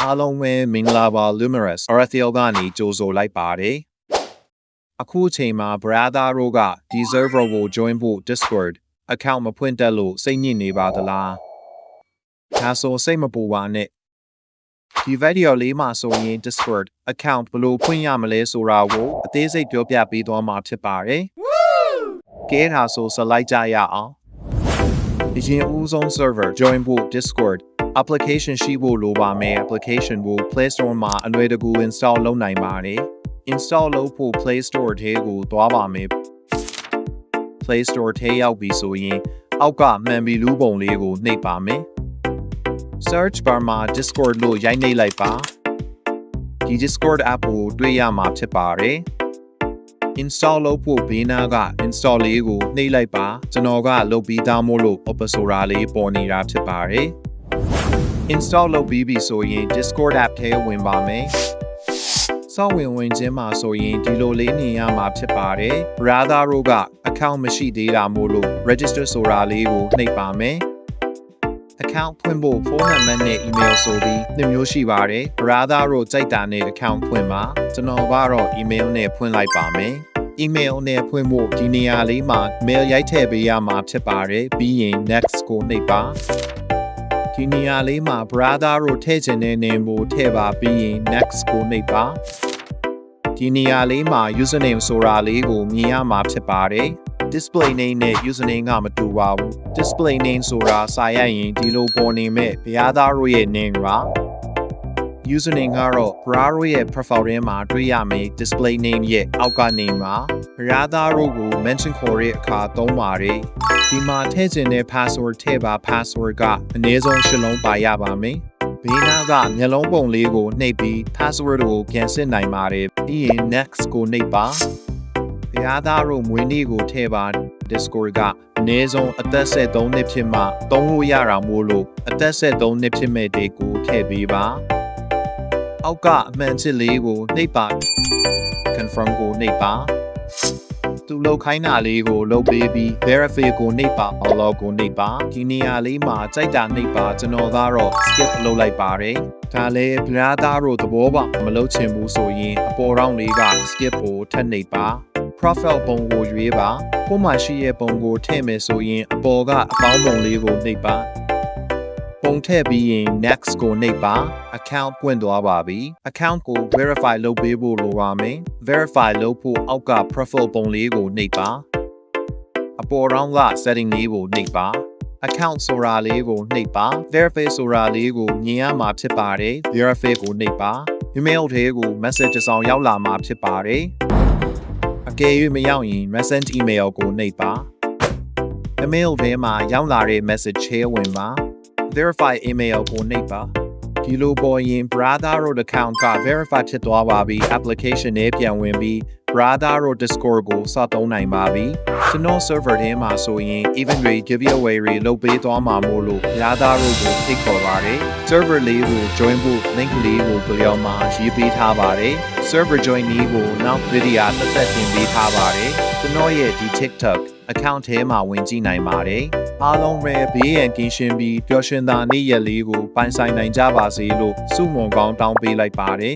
အားလုံးပဲမင်္ဂလာပါ Luminous Orathel ကနေကြိုဆိုလိုက်ပါတယ်အခုအချိန်မှာ brother တို့ကဒီ server ကို join ဖို့ Discord account မဖွင့်တက်လို့စိတ်ညစ်နေပါသလားဒါဆိုစိတ်မပူပါနဲ့ဒီ video လေးမှာဆိုရင် Discord account ဘယ်လိုဖွင့်ရမလဲဆိုတာကိုအသေးစိတ်ပြောပြပေးသွားမှာဖြစ်ပါတယ်ကဲဒါဆိုဆက်လိုက်ကြရအောင်ဒီရင်ဦးဆုံး server join ဖို့ Discord application ရှိဖို့လိုပါမယ် application ကို Play Store မှာအလွယ်တကူ install လုပ်နိုင်ပါတယ် install လုပ်ဖို့ Play Store ထဲကိုသွားပါမယ် Play Store ထဲရောက်ပြီဆိုရင်အောက်ကမှန်ပြီလူပုံလေးကိုနှိပ်ပါမယ် search bar မှာ Discord လို့ရိုက်နှိပ်လိုက်ပါဒီ Discord app ကိုတွေ့ရမှာဖြစ်ပါတယ် install လုပ်ဖို့ဘေးနားက install လေးကိုနှိပ်လိုက်ပါကျွန်တော်ကလုပ်ပြီးသားမို့လို့ open ဆိုတာလေးပေါ်နေတာဖြစ်ပါတယ်install လုပ်ပြီးပြီဆိုရင် Discord app ထဲဝင်ပါမယ်။စောင့်ဝင်ခြင်းမှာဆိုရင်ဒီလိုလေးမြင်ရမှာဖြစ်ပါတယ်။ brother တို့က account မရှိသေးတာမို့လို့ register ဆိုတာလေးကိုနှိပ်ပါမယ်။ account ဖွင့်ဖို့ဖုန်းနံပါတ်နဲ့ email ဆိုပြီးနှစ်မျိုးရှိပါတယ်။ brother တို့ကြိုက်တာနဲ့ account ဖွင့်ပါ။ကျွန်တော်ကတော့ email နဲ့ဖွင့်လိုက်ပါမယ်။ email နဲ့ဖွင့်ဖို့ဒီနေရာလေးမှာ mail ရိုက်ထည့်ပေးရမှာဖြစ်ပါတယ်။ပြီးရင် next ကိုနှိပ်ပါ။ဒီနေရာလေးမှာ brother တို့ထည့်ချင်တဲ့ name ကိုထည့်ပါပြီးရင် next ကိုနှိပ်ပါဒီနေရာလေးမှာ username ဆိုတာလေးကိုမြင်ရမှာဖြစ်ပါတယ် display name နဲ့ username ကမတူပါဘူး display name ဆိုတာစာရိုက်ရင်ဒီလိုပေါ်နေမဲ့ brother တို့ရဲ့ name ပါ username ကတော့ brother တို့ရဲ့ profile ထဲမှာတွေ့ရမယ် display name ရဲ့အောက်က name ပါ brother တို့ကို mention ခေါ်တဲ့အခါသုံးပါတယ်ဒီမှာထည့်ချင်တဲ့ password ထည့်ပါ password ကအနည်းဆုံး၈လုံးပါရပါမယ်ဘေးနားကမျက်လုံးပုံလေးကိုနှိပ်ပြီး password ကိုပြန်စစ်နိုင်ပါတယ်ပြီးရင် next ကိုနှိပ်ပါဘုရားသားတို့မွေးနေ့ကိုထည့်ပါ Discord ကအနည်းဆုံးအသက်73နှစ်ဖြစ်မှသုံးလို့ရတာမို့လို့အသက်73နှစ်ဖြစ်မဲ့ date ကိုထည့်ပေးပါအောက်ကအမှန်ချစ်လေးကိုနှိပ်ပါ confirm ကိုနှိပ်ပါသူလောက်ခိုင်းတာလေးကိုလုပ်ပေးပြီး verify ကိုနှိပ်ပါ allow ကိုနှိပ်ပါဒီနေရာလေးမှာကြိုက်တာနှိပ်ပါကျွန်တော်ကတော့ skip လုပ်လိုက်ပါတယ်ဒါလည်း brother တို့သဘောပေါက်မလုပ်ချင်ဘူးဆိုရင်အပေါ်ထောင်းလေးက skip ကိုထပ်နှိပ်ပါ profile ပုံကိုရွေးပါပုံမှာရှိတဲ့ပုံကိုထည့်မယ်ဆိုရင်အပေါ်ကအပေါင်းပုံလေးကိုနှိပ်ပါပုံထည့်ပြီးရင် next ကိုနှိပ်ပါ account ပွင့်သွားပါပြီ account ကို verify လုပ်ပေးဖို့လိုပါမယ် verify လုပ်ဖို့အောက်က profile ပုံလေးကိုနှိပ်ပါအပေါ်ထောင်းက setting လေးကိုနှိပ်ပါ account ဆိုတာလေးကိုနှိပ်ပါ verify ဆိုတာလေးကိုမြင်ရမှာဖြစ်ပါတယ် verify ကိုနှိပ်ပါ email ထဲကို message တစ်စောင်ရောက်လာမှာဖြစ်ပါတယ်အကယ်၍မရောက်ရင် message email ကိုနှိပ်ပါ email ထဲမှာရောက်လာတဲ့ message ထဲဝင်ပါverify email ကိုနှိပ်ပါဒီလိုပေါ်ရင် brother တို့ account က verify ဖြစ်သွားပါပြီ application နဲ့ပြန်ဝင်ပြီး brother တို့ Discord ကိုစသုံးနိုင်ပါပြီကျွန်တော် server ထဲမှာဆိုရင် event တွေ giveaway တွေလုပ်ပေးသွားမှာမို့လို့ brother တို့ကိုဖိတ်ခေါ်ပါတယ် server လေးကို join ဖို့ link လေးကိုပြောင်းမှာရေးပေးထားပါတယ် server join နည်းကိုနောက် video တစ်သက်တင်ပေးထားပါတယ်ကျွန်တော်ရဲ့ဒီ TikTok account ထဲမှာဝင်ကြည့်နိုင်ပါတယ်အားလုံးပဲဘေးရန်ကင်းရှင်းပြီးပျော်ရွှင်သာနေ့ရက်လေးကိုပိုင်ဆိုင်နိုင်ကြပါစေလို့ဆုမွန်ကောင်းတောင်းပေးလိုက်ပါတယ်